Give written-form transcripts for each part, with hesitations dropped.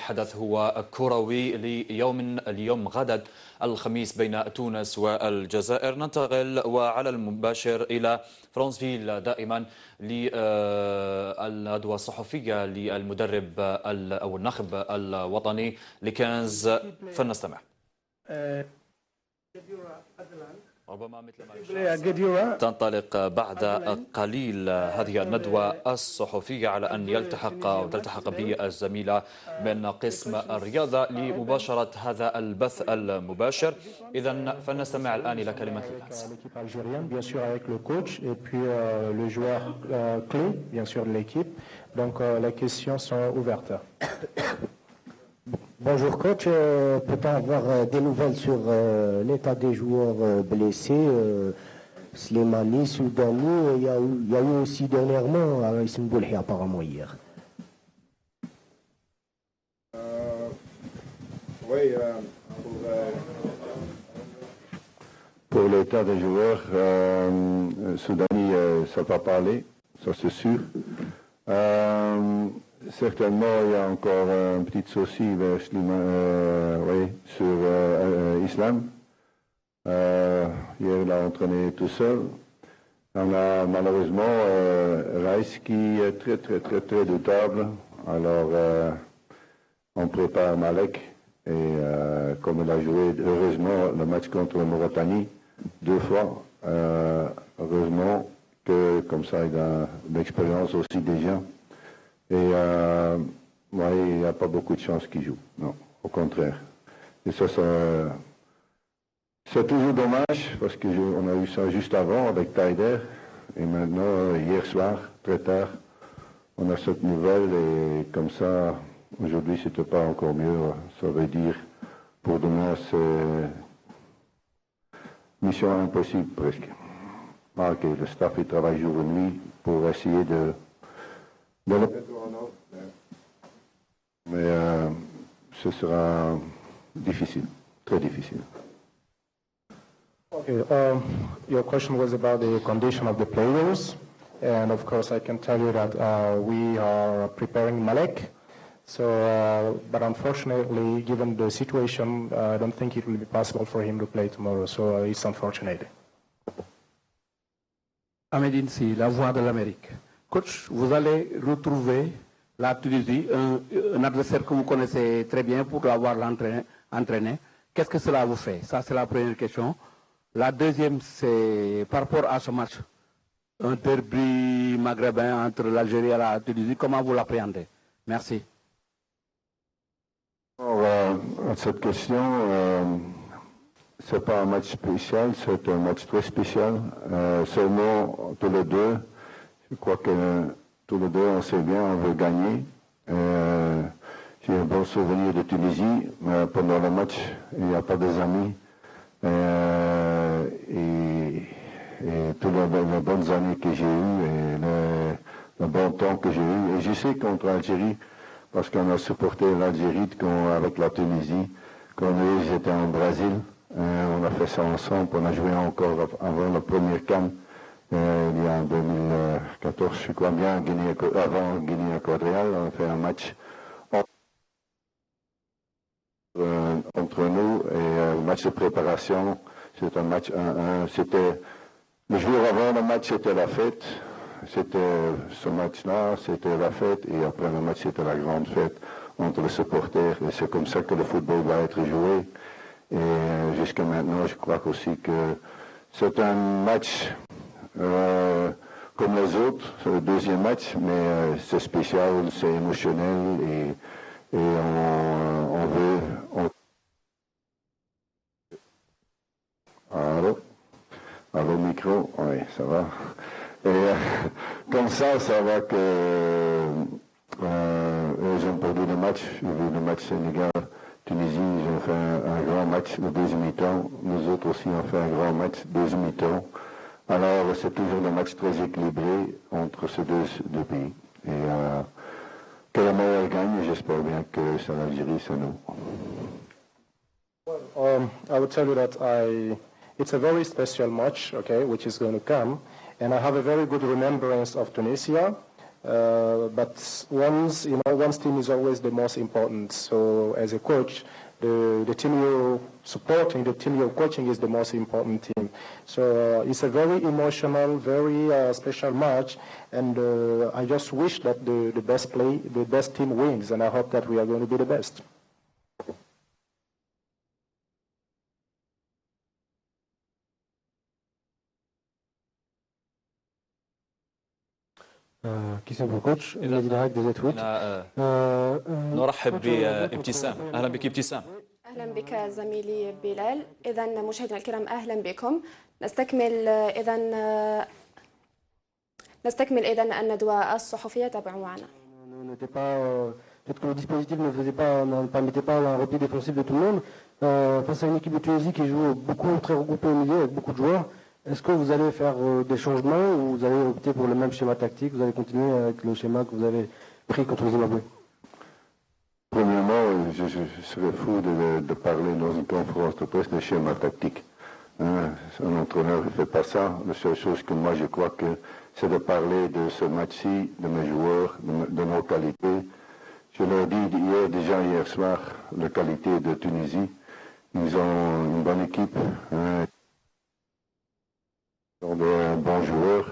الحدث هو كروي اليوم غدا الخميس بين تونس والجزائر. ننتقل وعلى المباشر إلى فرانسفيل دائما للندوة الصحفية للمدرب أو الناخب الوطني لكنز، فلنستمع. ربما مثل ما تنطلق بعد قليل هذه الندوة الصحفية على أن تلتحق بي الزميلة من قسم الرياضة لمباشرة هذا البث المباشر. إذن فلنستمع الآن إلى كلمة الكنز. Bonjour coach, peut-on avoir des nouvelles sur l'état des joueurs blessés, Slimani, Soudani, il y a eu aussi dernièrement Ism Boulhi apparemment hier. Oui, pour l'état des joueurs, Soudani, ça va parler, ça c'est sûr. Certainement, il y a encore un petit souci sur Islam. Hier, il a entraîné tout seul. On a malheureusement Rice qui est très doutable. Alors, on prépare Malek. Et comme il a joué, heureusement, le match contre la Mauritanie, 2 fois. Heureusement que comme ça, il a l'expérience aussi déjà. Et il n'y a pas beaucoup de chances qu'il joue, non, au contraire. Et ça c'est toujours dommage parce qu'on a eu ça juste avant avec Taider. Et maintenant, hier soir, très tard, on a cette nouvelle et comme ça, aujourd'hui, c'était pas encore mieux. Ça veut dire, pour demain, c'est mission impossible presque. Ok, le staff, il travaille jour et nuit pour essayer de le mettre en ordre. Mais ce sera difficile, très difficile. Okay, your question was about the condition of the players, and of course I can tell you that we are preparing Malek. So, but unfortunately, given the situation, I don't think it will be possible for him to play tomorrow. So it's unfortunate. Ahmedine Sy, la voix de l'Amérique. Coach, vous allez retrouver la Tunisie, un adversaire que vous connaissez très bien pour l'avoir entraîné. Qu'est-ce que cela vous fait? Ça, c'est la première question. La deuxième, c'est par rapport à ce match, un derby maghrébin entre l'Algérie et la Tunisie. Comment vous l'appréhendez? Merci. Cette question, c'est pas un match spécial, c'est un match très spécial. Seulement, tous les deux, je crois que tous les deux, on sait bien, on veut gagner. J'ai un bon souvenir de Tunisie, mais pendant le match, il n'y a pas des amis. Et tous les bonnes années que j'ai eues et le bon temps que j'ai eu. Et je sais contre l'Algérie, parce qu'on a supporté l'Algérie avec la Tunisie, quand ils étaient en Brésil. On a fait ça ensemble, on a joué encore avant le premier CAN. Il y a en 2014, je crois bien, avant Guinée équatoriale, on a fait un match entre nous et un match de préparation. C'était un match 1-1. C'était le jour avant le match, c'était la fête. C'était ce match-là, c'était la fête, et après le match, c'était la grande fête entre les supporters. Et c'est comme ça que le football va être joué. Et jusqu'à maintenant, je crois aussi que c'est un match comme les autres, c'est le deuxième match, mais c'est spécial, c'est émotionnel, et on veut... Allô, micro? Oui, ça va. Et comme ça va que ils ont perdu le match. J'ai vu le match Sénégal-Tunisie, ils ont fait un grand match le deuxième mi-temps. Nous autres aussi, on fait un grand match deuxième mi-temps. Alors, c'est toujours un match très équilibré entre ces deux pays. Et que la meilleure gagne, j'espère bien que c'est l'Algérie, c'est nous. Well, I would tell you that it's a very special match, okay, which is going to come. And I have a very good remembrance of Tunisia. But one's team is always the most important. So as a coach, the team you're supporting, the team you're coaching is the most important team. So it's a very emotional, very special match, and I just wish that the best team wins, and I hope that we are going to be the best. كيسان بو كوتش النادي العراق دي زيتويت. نرحب بابتسام. اهلا بك ابتسام. اهلا بك زميلي بلال. اذا مشاهدينا الكرام اهلا بكم. نستكمل اذا الندوه الصحفيه. تابعوا معنا. Peut-être que le dispositif ne permettait pas un repli défensif de tout le monde. Face à une équipe de Tunisie qui joue beaucoup, très regroupée au milieu avec beaucoup de joueurs, est-ce que vous allez faire des changements ou vous allez opter pour le même schéma tactique? Vous allez continuer avec le schéma que vous avez pris contre le Zimbabwe? Premièrement, je serais fou de parler dans une conférence de presse de schéma tactique. Un entraîneur ne fait pas ça. La seule chose que moi je crois que c'est de parler de ce match-ci, de mes joueurs, de nos qualités. Je leur ai dit hier soir, la qualité de Tunisie. Ils ont une bonne équipe. Ils ont de bons joueurs.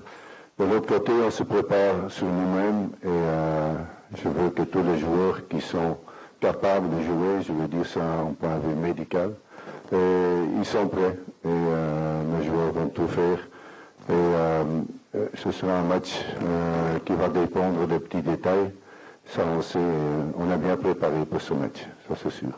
De l'autre côté, on se prépare sur nous-mêmes et je veux que tous les joueurs qui sont capables de jouer, je veux dire ça en point de vue médical, ils sont prêts et mes joueurs vont tout faire. Et ce sera un match qui va dépendre des petits détails. Ça, on est bien préparé pour ce match, ça c'est sûr.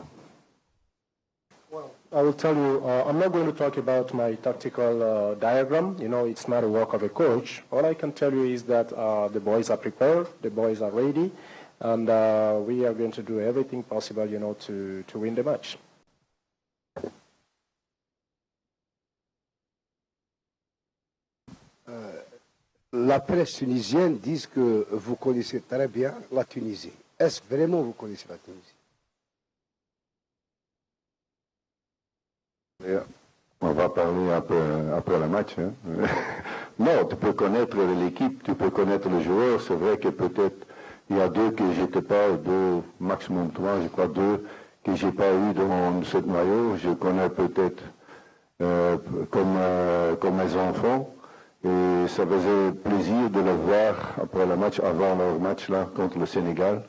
I will tell you, I'm not going to talk about my tactical diagram. You know, it's not a work of a coach. All I can tell you is that the boys are prepared, the boys are ready, and we are going to do everything possible, you know, to win the match. La presse tunisienne dit que vous connaissez très bien la Tunisie. Est-ce vraiment vous connaissez la Tunisie? On va parler après le match. Hein. Non, tu peux connaître l'équipe, tu peux connaître le joueur. C'est vrai que peut-être il y a deux que j'étais pas, deux, maximum trois, je crois deux, que j'ai pas eu dans ce noyau. Je connais peut-être comme mes enfants. Et ça faisait plaisir de les voir après le match, avant leur match là contre le Sénégal.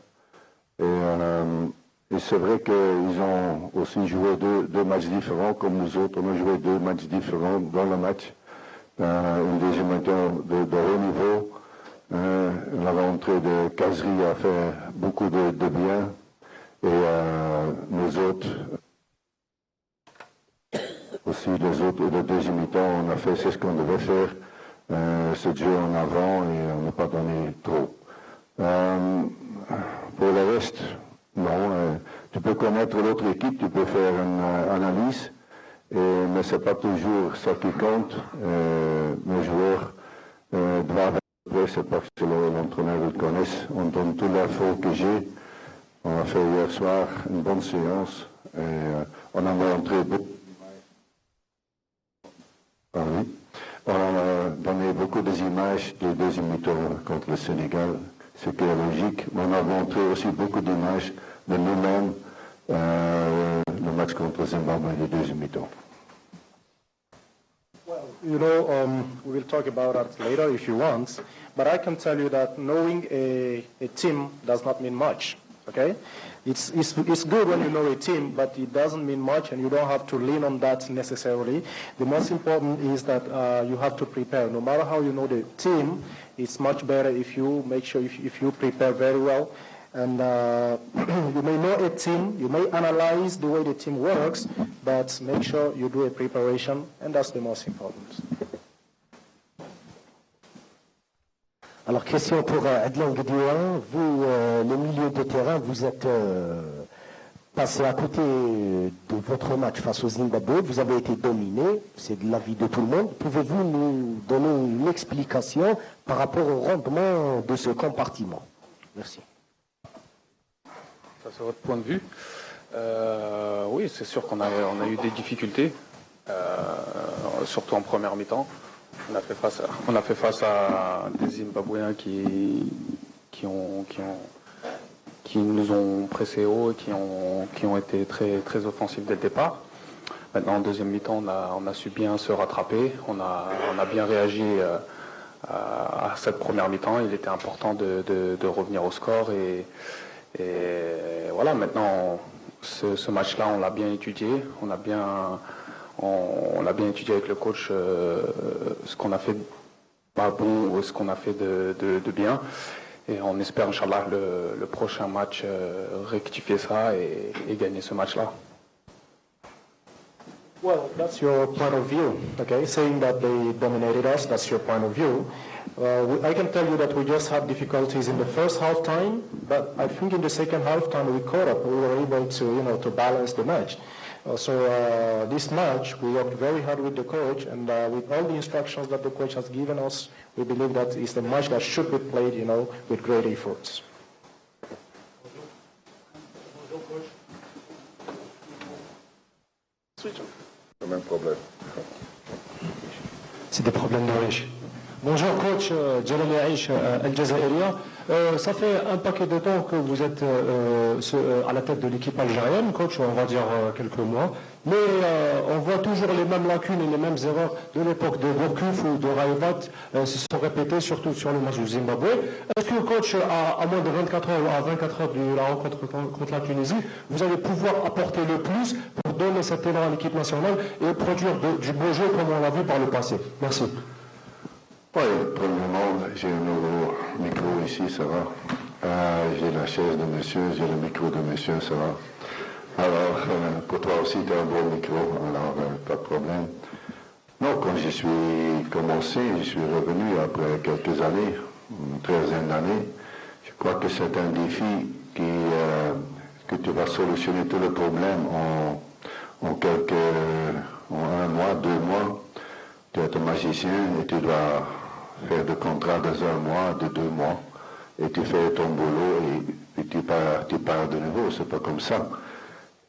Et c'est vrai qu'ils ont aussi joué deux matchs différents, comme nous autres. On a joué deux matchs différents dans le match. Une deuxième mi-temps de haut niveau. La rentrée de Kazri a fait beaucoup de bien. Et nous autres, aussi les autres, et le deuxième mi-temps, on a fait ce qu'on devait faire. Ce jeu en avant et on n'a pas donné trop. Pour le reste, non. Tu peux connaître l'autre équipe, tu peux faire une analyse, mais ce n'est pas toujours ça qui compte. Les joueurs doivent être, c'est parce que l'entraîneur le connaisse. On donne toute l'info que j'ai. On a fait hier soir une bonne séance et on a montré beaucoup. Ah oui. On a donné beaucoup d'images de deuxième mi-temps contre le Sénégal, ce qui est logique. Mais on a montré aussi beaucoup d'images de nous-mêmes, le match contre le Zimbabwe de deuxième mi-temps. Well, you know, we will talk about that later if you want, but I can tell you that knowing a team does not mean much, okay? It's good when you know a team, but it doesn't mean much, and you don't have to lean on that necessarily. The most important is that you have to prepare. No matter how you know the team, it's much better if you make sure if you prepare very well. And you may know a team, you may analyze the way the team works, but make sure you do a preparation, and that's the most important. Alors, question pour Adlan Guedioua. Vous, le milieu de terrain, vous êtes passé à côté de votre match face au Zimbabwe. Vous avez été dominé, c'est de l'avis de tout le monde. Pouvez-vous nous donner une explication par rapport au rendement de ce compartiment? Merci. Ça, c'est votre point de vue. Oui, c'est sûr qu'on a eu des difficultés, surtout en première mi-temps. On a fait face à des Zimbabwéens qui qui nous ont pressé haut et qui ont été très, très offensifs dès le départ. Maintenant, en deuxième mi-temps, on a su bien se rattraper. On a bien réagi à cette première mi-temps. Il était important de revenir au score. Et voilà, maintenant, ce match-là, on l'a bien étudié. On a bien étudié avec le coach ce qu'on a fait pas bon ou ce qu'on a fait de bien. Et on espère, Inch'Allah, le prochain match rectifier ça et gagner ce match-là. Well, that's your point of view, okay? Saying that they dominated us, that's your point of view. I can tell you that we just had difficulties in the first half time, but I think in the second half time we caught up. We were able to, to balance the match. This match, we worked very hard with the coach, and with all the instructions that the coach has given us, we believe that it's the match that should be played, with great efforts. Même problème. C'est des problèmes de riches. Bonjour coach, Djalali Aish, Al Jazairiyya. Ça fait un paquet de temps que vous êtes à la tête de l'équipe algérienne, coach, on va dire quelques mois. Mais on voit toujours les mêmes lacunes et les mêmes erreurs de l'époque de Gourcuff ou de Raïvat se sont répétées, surtout sur le match du Zimbabwe. Est-ce que coach, à moins de 24 heures ou à 24 heures de la rencontre contre la Tunisie, vous allez pouvoir apporter le plus pour donner cet élan à l'équipe nationale et produire du beau jeu comme on l'a vu par le passé? Merci. Oui, premièrement, j'ai un nouveau micro ici, ça va. J'ai la chaise de monsieur, j'ai le micro de monsieur, ça va. Alors, pour toi aussi, tu as un bon micro, alors pas de problème. Non, quand je suis commencé, je suis revenu après quelques années, une treizaine d'années. Je crois que c'est un défi que tu vas solutionner tous les problèmes en un mois, 2 mois. Tu es un magicien et tu dois faire des contrats de 1 mois, de 2 mois, et tu fais ton boulot et tu pars de nouveau. C'est pas comme ça.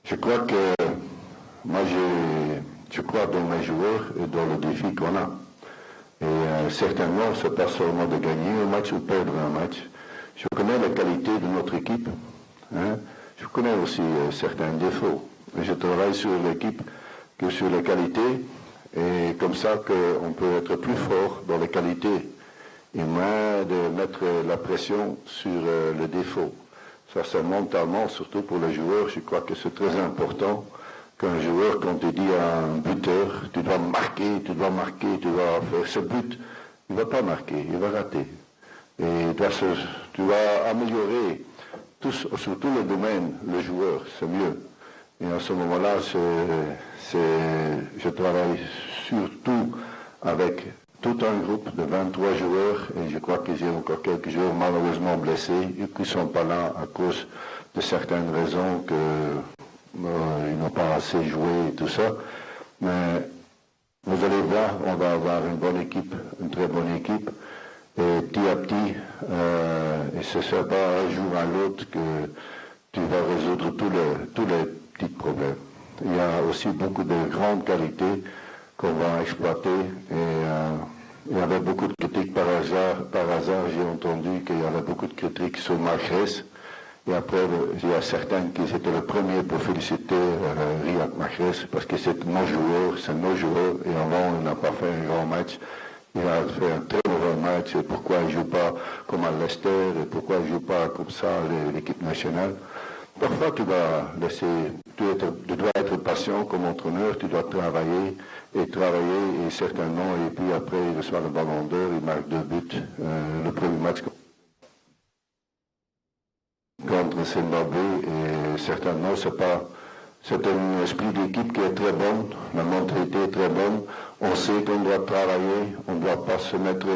Je crois que moi, je crois dans mes joueurs et dans le défi qu'on a. Et certainement, ce n'est pas seulement de gagner un match ou perdre un match. Je connais la qualité de notre équipe. Hein. Je connais aussi certains défauts. Mais je travaille sur l'équipe que sur les qualités. Et comme ça qu'on peut être plus fort dans les qualités et moins de mettre la pression sur le défaut. Ça, c'est mentalement, surtout pour les joueurs, je crois que c'est très important qu'un joueur, quand tu dis à un buteur, tu dois marquer, tu dois faire ce but, il ne va pas marquer, il va rater. Et tu dois améliorer sur tous les domaines, le joueur, c'est mieux. Et à ce moment-là, je travaille surtout avec tout un groupe de 23 joueurs et je crois que j'ai encore quelques joueurs malheureusement blessés et qui ne sont pas là à cause de certaines raisons qu'ils n'ont pas assez joué et tout ça. Mais vous allez voir, on va avoir une bonne équipe, une très bonne équipe. Et petit à petit, et ce ne sera pas un jour à l'autre que tu vas résoudre tous les petits problèmes. Il y a aussi beaucoup de grandes qualités qu'on va exploiter et il y avait beaucoup de critiques par hasard j'ai entendu qu'il y avait beaucoup de critiques sur Mahrez et après il y a certains qui étaient le premier pour féliciter Riyad Mahrez parce que c'est nos joueurs et avant il n'a pas fait un grand match, il a fait un très mauvais match et pourquoi il ne joue pas comme à Leicester et pourquoi il ne joue pas comme ça l'équipe nationale. Parfois, tu dois être patient comme entraîneur, tu dois travailler, et certainement, et puis après, il reçoit le ballon d'or, il marque 2 buts. Le premier match contre Zimbabwe, et certainement, c'est un esprit d'équipe qui est très bon, la mentalité est très bonne, on sait qu'on doit travailler, on ne doit pas se mettre,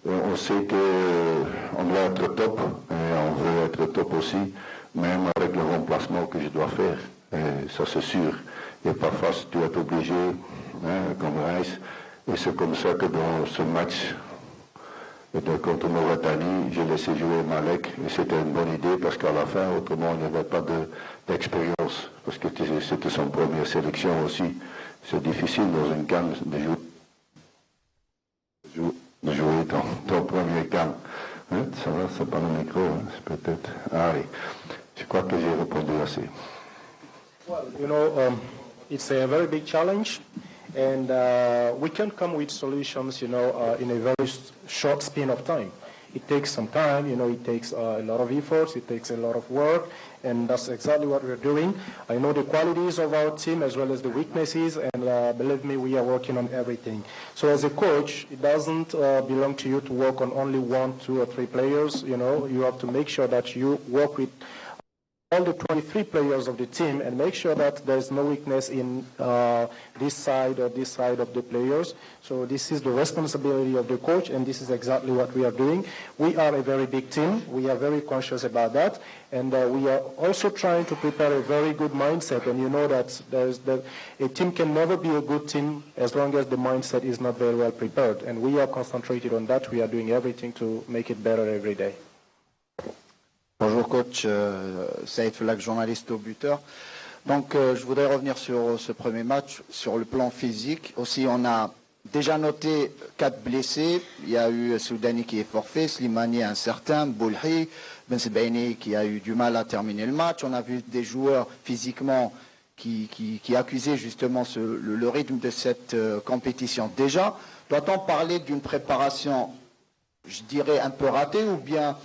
on sait qu'on doit être top, et on veut être top aussi. Même avec le remplacement que je dois faire, et ça c'est sûr. Et parfois tu es obligé, comme Rice, et c'est comme ça que dans ce match contre Mauritanie, j'ai laissé jouer Malek, et c'était une bonne idée parce qu'à la fin, autrement, il n'y avait pas d'expérience, parce que c'était son première sélection aussi. C'est difficile dans une CAN de jouer ton premier CAN. Ça va, c'est pas le micro. Hein? Well, you know, it's a very big challenge, and we can come with solutions, you know, in a very short span of time. It takes some time, you know, it takes a lot of efforts, it takes a lot of work, and that's exactly what we're doing. I know the qualities of our team as well as the weaknesses, and believe me, we are working on everything. So as a coach, it doesn't belong to you to work on only 1, 2, or 3 players, you know. You have to make sure that you work with all the 23 players of the team and make sure that there's no weakness in this side or this side of the players. So this is the responsibility of the coach, and this is exactly what we are doing. We are a very big team. We are very conscious about that, and we are also trying to prepare a very good mindset. And you know that a team can never be a good team as long as the mindset is not very well prepared. And we are concentrated on that. We are doing everything to make it better every day. Bonjour coach, Saïd Felak, journaliste au buteur. Donc je voudrais revenir sur ce premier match, sur le plan physique. Aussi on a déjà noté 4 blessés. Il y a eu Soudani qui est forfait, Slimani incertain, Boulhi, Ben Sebaini qui a eu du mal à terminer le match. On a vu des joueurs physiquement qui accusaient justement le rythme de cette compétition. Déjà, doit-on parler d'une préparation, je dirais, un peu ratée ou bien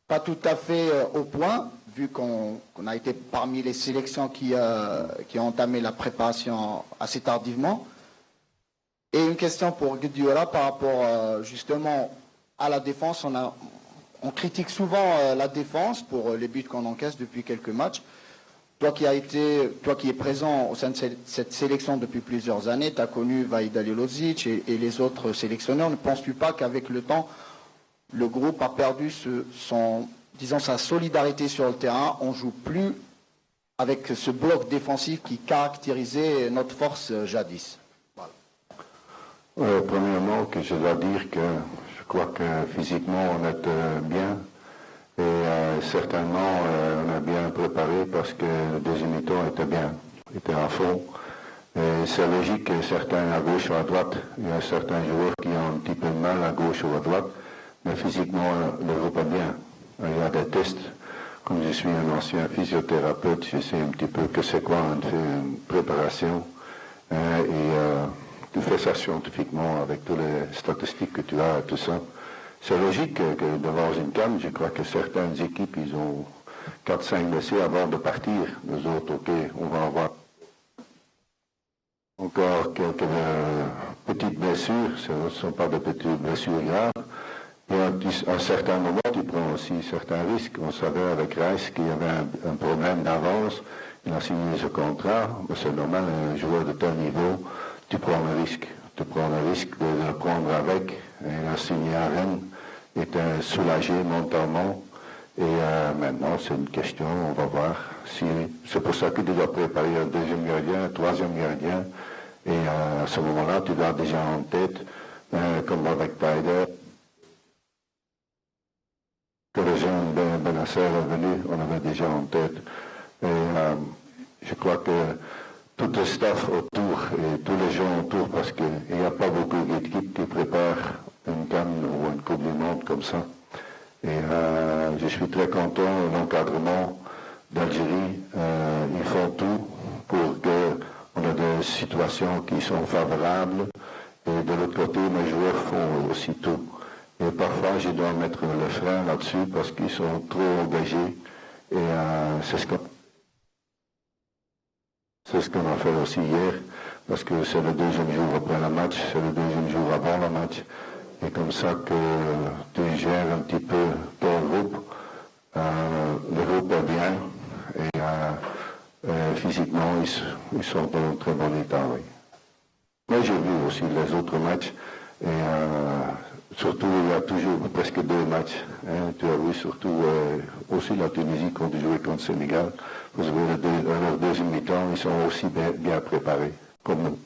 pas tout à fait au point, vu qu'on a été parmi les sélections qui ont entamé la préparation assez tardivement. Et une question pour Guediola par rapport justement à la défense. On critique souvent la défense pour les buts qu'on encaisse depuis quelques matchs. Toi qui es présent au sein de cette sélection depuis plusieurs années, tu as connu Vaïd Alilozic et les autres sélectionneurs. Ne penses-tu pas qu'avec le temps, le groupe a perdu sa solidarité sur le terrain? On ne joue plus avec ce bloc défensif qui caractérisait notre force jadis. Voilà. Premièrement, que je dois dire que je crois que physiquement on est bien et certainement on a bien préparé parce que le deuxième mi-temps était à fond. C'est logique que certains à gauche ou à droite, il y a certains joueurs qui ont un petit peu de mal à gauche ou à droite. Mais physiquement, le groupe est bien. Il y a des tests. Comme je suis un ancien physiothérapeute, je sais un petit peu que c'est quoi une préparation. Et tu fais ça scientifiquement avec toutes les statistiques que tu as, tout ça. C'est logique que devant une cam, je crois que certaines équipes, ils ont 4-5 blessés avant de partir. Nous autres, ok, on va avoir encore quelques petites blessures. Ce ne sont pas de petites blessures graves. Et à un certain moment, tu prends aussi certains risques. On savait avec Rice qu'il y avait un problème d'avance. Il a signé ce contrat. C'est normal, un joueur de tel niveau, tu prends le risque. Tu prends le risque de le prendre avec. Et il a signé à Rennes, était soulagé mentalement. Et maintenant, c'est une question, on va voir. C'est pour ça que tu dois préparer un deuxième gardien, un troisième gardien. Et à ce moment-là, tu dois déjà en tête, comme avec Taider, que le jeune Benasser est venu, on avait déjà en tête. Et je crois que tout le staff autour et tous les gens autour, parce qu'il n'y a pas beaucoup d'équipes qui préparent une canne ou une Coupe du Monde comme ça. Et je suis très content de l'encadrement d'Algérie. Ils font tout pour qu'on ait des situations qui sont favorables. Et de l'autre côté, mes joueurs font aussi tout. Et parfois, je dois mettre le frein là-dessus parce qu'ils sont trop engagés. Et c'est ce qu'on a fait aussi hier, parce que c'est le deuxième jour après le match, c'est le deuxième jour avant le match. Et comme ça que tu gères un petit peu ton groupe. Le groupe est bien et physiquement, ils sont en très bon état, oui. Mais j'ai vu aussi les autres matchs. Et surtout, il y a toujours presque 2 matchs. Hein. Tu as vu surtout aussi la Tunisie quand tu jouais contre le Sénégal. Vous avez leur deuxième mi-temps, ils sont aussi bien préparés, comme nous.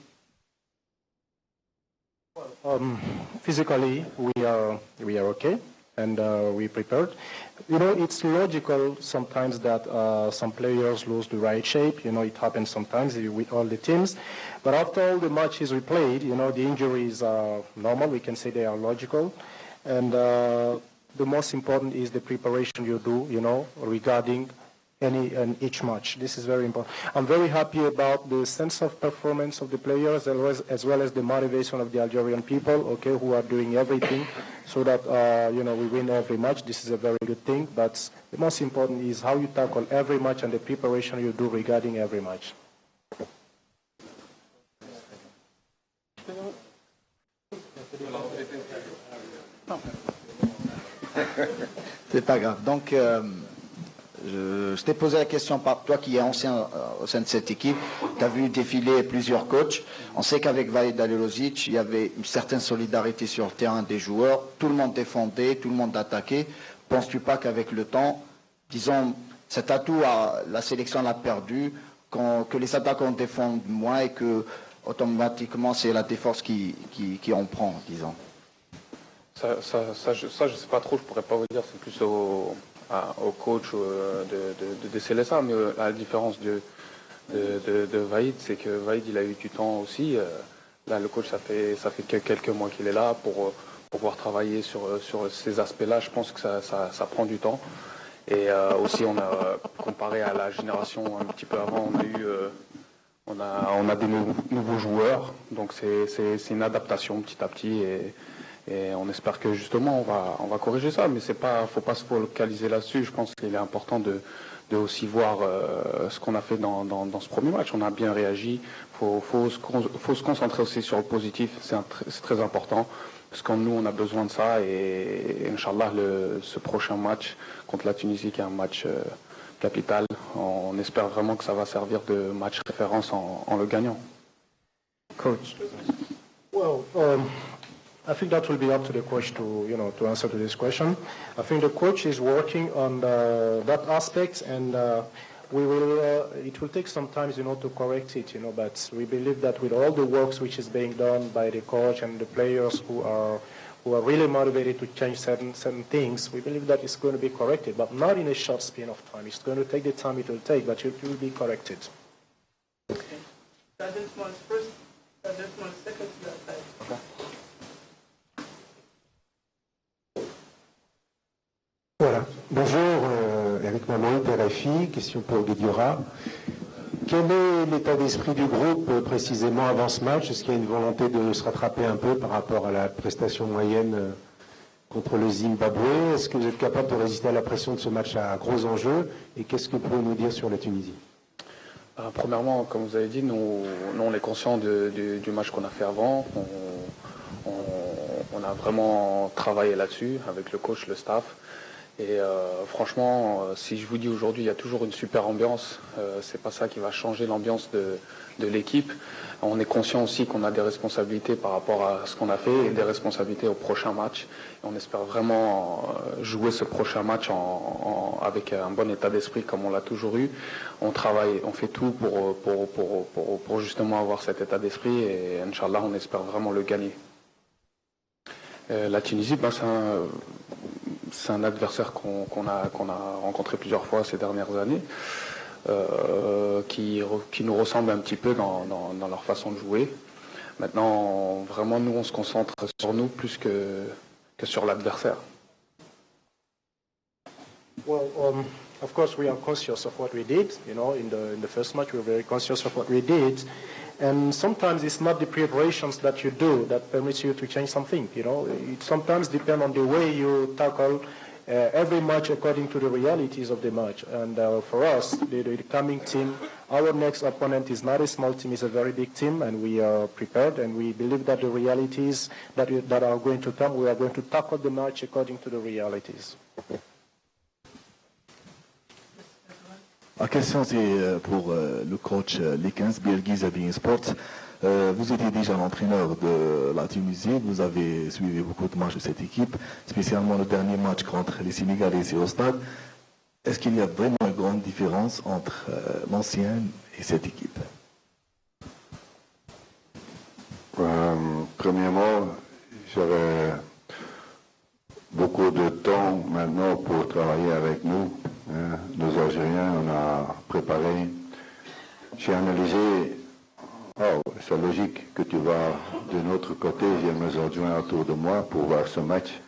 Physically, we are okay, and we prepared. You know, it's logical sometimes that some players lose the right shape. You know, it happens sometimes with all the teams. But after all the matches we played, you know, the injuries are normal. We can say they are logical. And the most important is the preparation you do, you know, regarding in each match. This is very important. I'm very happy about the sense of performance of the players as well as the motivation of the Algerian people, okay, who are doing everything so that, we win every match. This is a very good thing, but the most important is how you tackle every match and the preparation you do regarding every match. C'est pas grave. Donc, je t'ai posé la question par toi qui es ancien au sein de cette équipe. Tu as vu défiler plusieurs coachs. On sait qu'avec Vahid Halilović, il y avait une certaine solidarité sur le terrain des joueurs. Tout le monde défendait, tout le monde attaquait. Penses-tu pas qu'avec le temps, disons, cet atout, la sélection l'a perdu, que les attaquants défendent moins et que automatiquement c'est la défense qui en prend, disons? Ça, je sais pas trop, je pourrais pas vous dire, c'est plus au coach de déceler ça, mais la différence de Vahid, c'est que Vahid, il a eu du temps aussi. Là, le coach, ça fait que quelques mois qu'il est là pour pouvoir travailler sur ces aspects-là. Je pense que ça prend du temps. Et aussi, on a comparé à la génération un petit peu avant, on a des nouveaux joueurs, donc c'est une adaptation petit à petit. Et on espère que justement on va corriger ça, mais faut pas se focaliser là-dessus. Je pense qu'il est important de aussi voir ce qu'on a fait dans ce premier match. On a bien réagi. Faut se concentrer aussi sur le positif. C'est très important parce que nous on a besoin de ça. Et Inch'Allah, ce prochain match contre la Tunisie, qui est un match capital, on espère vraiment que ça va servir de match référence en le gagnant. Coach. Well, I think that will be up to the coach to answer to this question. I think the coach is working on that aspect, and we will. It will take some time, to correct it, But we believe that with all the works which is being done by the coach and the players who are really motivated to change certain things, we believe that it's going to be corrected, but not in a short span of time. It's going to take the time it will take, but it will be corrected. Okay. Sergeant Small first, Sergeant Small second to that side. Okay. Voilà. Bonjour, Eric Mamoud, RFI, question pour Guedioura. Quel est l'état d'esprit du groupe précisément avant ce match? Est-ce qu'il y a une volonté de se rattraper un peu par rapport à la prestation moyenne contre le Zimbabwe? Est-ce que vous êtes capable de résister à la pression de ce match à gros enjeux? Et qu'est-ce que vous pouvez nous dire sur la Tunisie? Premièrement, comme vous avez dit, nous on est conscients du match qu'on a fait avant. On a vraiment travaillé là-dessus avec le coach, le staff. Et franchement, si je vous dis aujourd'hui, il y a toujours une super ambiance. C'est pas ça qui va changer l'ambiance de l'équipe. On est conscient aussi qu'on a des responsabilités par rapport à ce qu'on a fait et des responsabilités au prochain match. Et on espère vraiment jouer ce prochain match avec un bon état d'esprit comme on l'a toujours eu. On travaille, on fait tout pour justement avoir cet état d'esprit et Inch'Allah, on espère vraiment le gagner. La Tunisie, c'est un adversaire qu'on a rencontré plusieurs fois ces dernières années, qui nous ressemble un petit peu dans leur façon de jouer. Maintenant, vraiment, nous, on se concentre sur nous plus que sur l'adversaire. Well, of course, we are conscious of what we did. In the first match, we were very conscious of what we did. And sometimes it's not the preparations that you do that permits you to change something. It sometimes depends on the way you tackle every match according to the realities of the match. And for us, the coming team, our next opponent is not a small team, it's a very big team, and we are prepared, and we believe that the realities that are going to come, we are going to tackle the match according to the realities. La question c'est pour le coach Lekens, Birgiz Bein Sports. Vous étiez déjà l'entraîneur de la Tunisie, vous avez suivi beaucoup de matchs de cette équipe, spécialement le dernier match contre les Sénégalais ici au stade. Est-ce qu'il y a vraiment une grande différence entre l'ancienne et cette équipe? Premièrement, j'avais beaucoup de temps maintenant pour travailler avec nous. Nos Algériens, on a préparé. J'ai analysé, c'est logique que tu vas de notre côté, j'ai mes adjoints autour de moi pour voir ce match.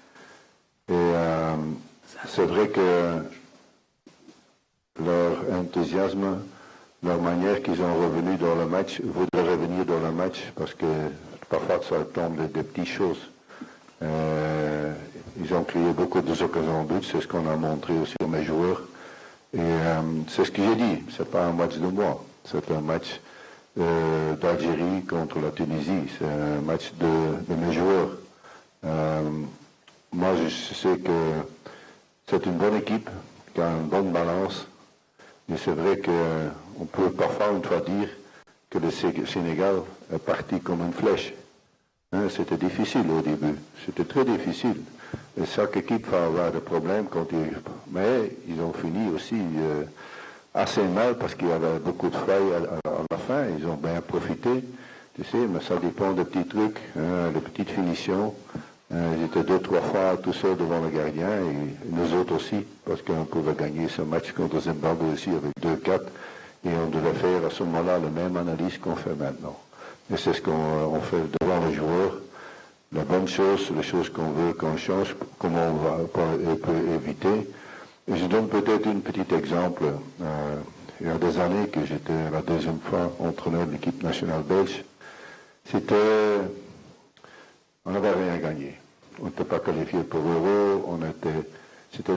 Et c'est vrai que leur enthousiasme, leur manière qu'ils ont revenu dans le match, voudraient revenir dans le match parce que parfois ça tombe des petites choses. Ils ont créé beaucoup d'occasions en but, c'est ce qu'on a montré aussi à mes joueurs. Et c'est ce que j'ai dit, c'est pas un match de moi, c'est un match d'Algérie contre la Tunisie, c'est un match de mes joueurs. Moi je sais que c'est une bonne équipe, qui a une bonne balance, mais c'est vrai qu'on peut parfois une fois dire que le Sénégal est parti comme une flèche. Hein, c'était difficile au début, c'était très difficile. Et chaque équipe va avoir des problèmes mais ils ont fini aussi assez mal parce qu'il y avait beaucoup de failles à la fin. Ils ont bien profité, tu sais, mais ça dépend des petits trucs, des petites finitions. Ils étaient 2-3 fois tout seuls devant le gardien et nous autres aussi, parce qu'on pouvait gagner ce match contre Zimbabwe aussi avec 2-4 et on devait faire à ce moment-là la même analyse qu'on fait maintenant. Et c'est ce qu'on fait devant les joueurs. La bonne chose, les choses qu'on veut qu'on change, comment on peut éviter. Et je donne peut-être un petit exemple. Il y a des années que j'étais la deuxième fois entraîneur de l'équipe nationale belge. On n'avait rien gagné. On n'était pas qualifié pour l'Euro. C'était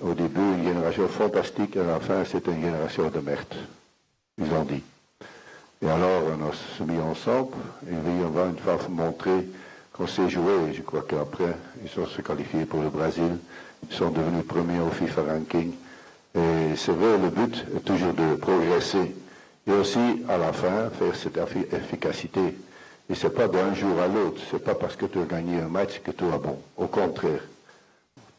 au début une génération fantastique et à la fin c'était une génération de merde. Ils ont dit. Et alors on s'est mis ensemble et on va une fois montrer qu'on sait jouer. Et je crois qu'après ils sont se qualifiés pour le Brésil. Ils sont devenus premiers au FIFA ranking. Et c'est vrai, le but est toujours de progresser. Et aussi à la fin faire cette efficacité. Et c'est pas d'un jour à l'autre, c'est pas parce que tu as gagné un match que tout est bon. Au contraire,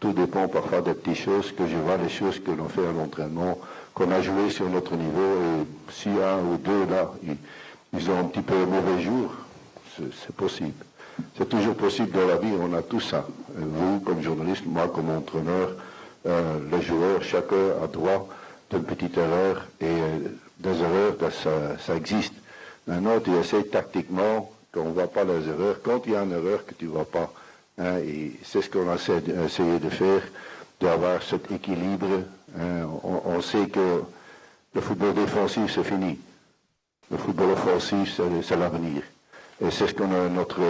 tout dépend parfois des petites choses, que je vois les choses que l'on fait à l'entraînement, qu'on a joué sur notre niveau, et si un ou deux là, ils ont un petit peu un mauvais jour, c'est possible. C'est toujours possible dans la vie, on a tout ça. Vous, comme journaliste, moi, comme entraîneur, les joueurs, chacun a droit d'une petite erreur, et des erreurs, ça existe. Maintenant, tu essaies tactiquement, qu'on ne voit pas les erreurs. Quand il y a une erreur que tu ne vois pas, hein, et c'est ce qu'on a essayé de faire, d'avoir cet équilibre. Hein, on sait que le football défensif, c'est fini. Le football offensif, c'est l'avenir. Et c'est ce qu'on a notre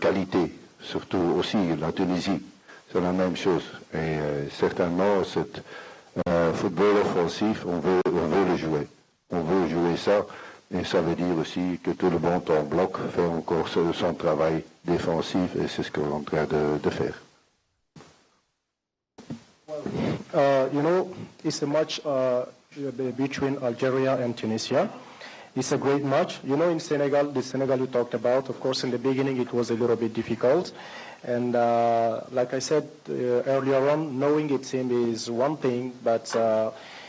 qualité. Surtout aussi la Tunisie, c'est la même chose. Et certainement, ce football offensif, on veut le jouer. On veut jouer ça, et ça veut dire aussi que tout le monde en bloc fait encore son travail défensif, et c'est ce qu'on est en train de faire. You know, it's a match between Algeria and Tunisia. It's a great match. You know, in Senegal, the Senegal you talked about, of course, in the beginning it was a little bit difficult. And like I said earlier on, knowing a team is one thing, but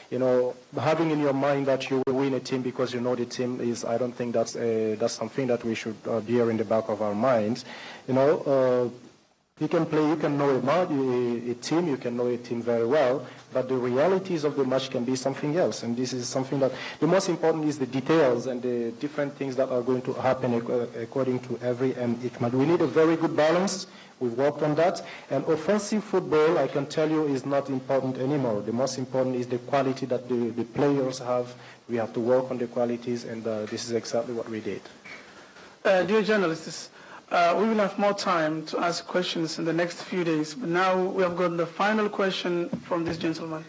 you know, having in your mind that you will win a team because you know the team is, I don't think that's something that we should bear in the back of our minds. You know, you can play, you can know a team, you can know a team very well, but the realities of the match can be something else. And this is something that, the most important is the details and the different things that are going to happen according to every match. We need a very good balance. We've worked on that. And offensive football, I can tell you, is not important anymore. The most important is the quality that the players have. We have to work on the qualities, and this is exactly what we did. Dear journalists, we will have more time to ask questions in the next few days. But now we have got the final question from this gentleman.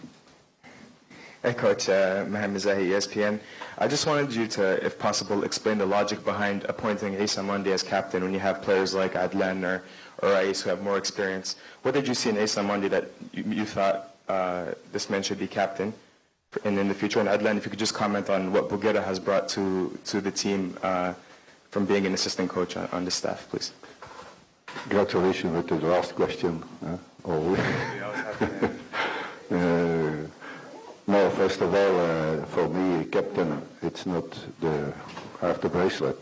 Hey, Coach. Mohamed Zahi, ESPN. I just wanted you to, if possible, explain the logic behind appointing Issa Mandi as captain when you have players like Adlan or Rais who have more experience. What did you see in Issa Mandi that you thought this man should be captain in the future? And Adlan, if you could just comment on what Bouguera has brought to the team from being an assistant coach on the staff, please. Congratulations with the last question. No, first of all, for me, captain, it's not half the bracelet.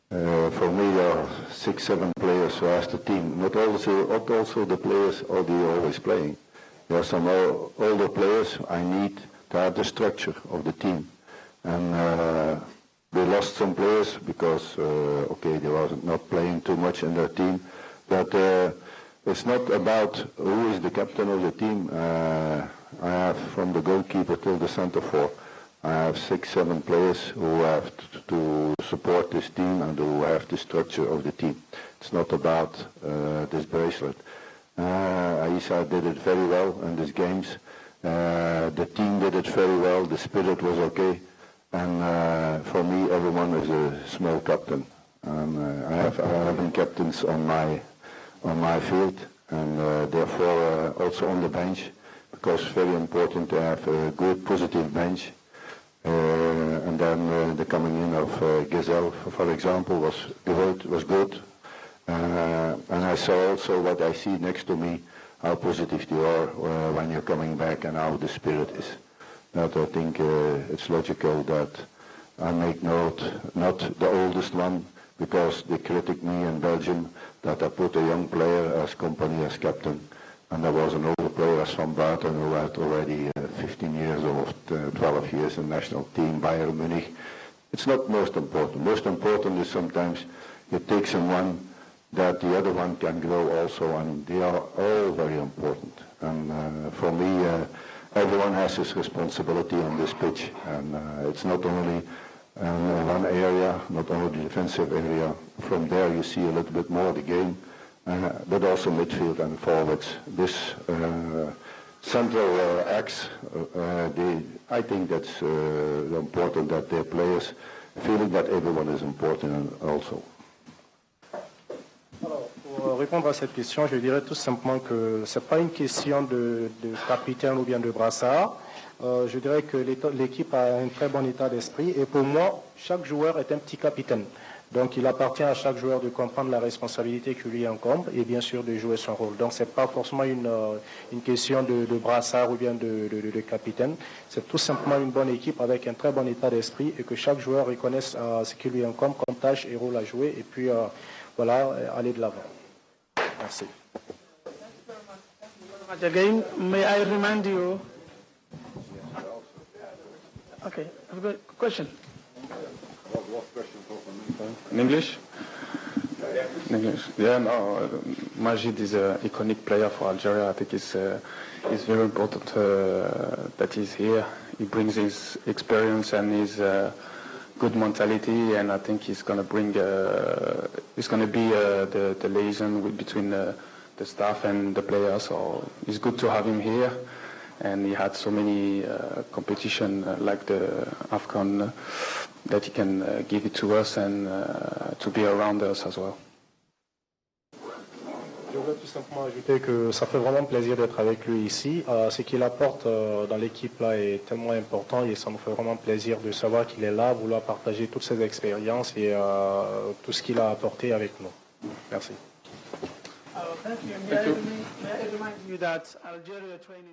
For me, there are 6-7 players who ask the team. Not also the players are always playing. There are some older players I need to have the structure of the team. And they lost some players because, they were not playing too much in their team. But it's not about who is the captain of the team. I have from the goalkeeper till the center forward. I have 6, 7 players who have to support this team and who have the structure of the team. It's not about this bracelet. Aissa did it very well in these games. The team did it very well. The spirit was okay. And for me, everyone is a small captain. And I have 11 captains on my field, and therefore also on the bench, because it's very important to have a good, positive bench. And then the coming in of Gazelle, for example, was good. And I saw also what I see next to me, how positive you are when you're coming back and how the spirit is. That I think it's logical that I make note, not the oldest one, because they critic me in Belgium that I put a young player as company as captain. And there was an older player as Van Buiten who had already 15 years or 12 years in the national team, Bayern Munich. It's not most important. Most important is sometimes you take someone that the other one can grow also, and they are all very important. And for me, everyone has his responsibility on this pitch, and it's not only one area, not only the defensive area. From there you see a little bit more of the game, but also midfield and forwards. This central axe, I think that's important that their players feeling that everyone is important also. Pour répondre à cette question, je dirais tout simplement que ce n'est pas une question de capitaine ou bien de brassard. Je dirais que l'équipe a un très bon état d'esprit et pour moi, chaque joueur est un petit capitaine. Donc il appartient à chaque joueur de comprendre la responsabilité qui lui incombe et bien sûr de jouer son rôle. Donc ce n'est pas forcément une question de brassard ou bien de capitaine. C'est tout simplement une bonne équipe avec un très bon état d'esprit et que chaque joueur reconnaisse ce qui lui incombe comme tâche et rôle à jouer et puis voilà, aller de l'avant. Merci. Again, may I remind you? Okay, I've got a question. In English? In English. Yeah, no. Majid is an iconic player for Algeria. I think it's very important that he's here. He brings his experience and his good mentality, and I think he's going to bring. He's going to be the liaison between the staff and the players. So it's good to have him here. And he had so many competition like the AFCON that he can give it to us and to be around us as well. Je voudrais tout simplement ajouter que ça fait vraiment plaisir d'être avec lui ici. Ce qu'il apporte dans l'équipe là est tellement important et ça nous fait vraiment plaisir de savoir qu'il est là, vouloir partager toutes ses expériences et tout ce qu'il a apporté avec nous. Merci. Thank you. May I remind you that Algeria training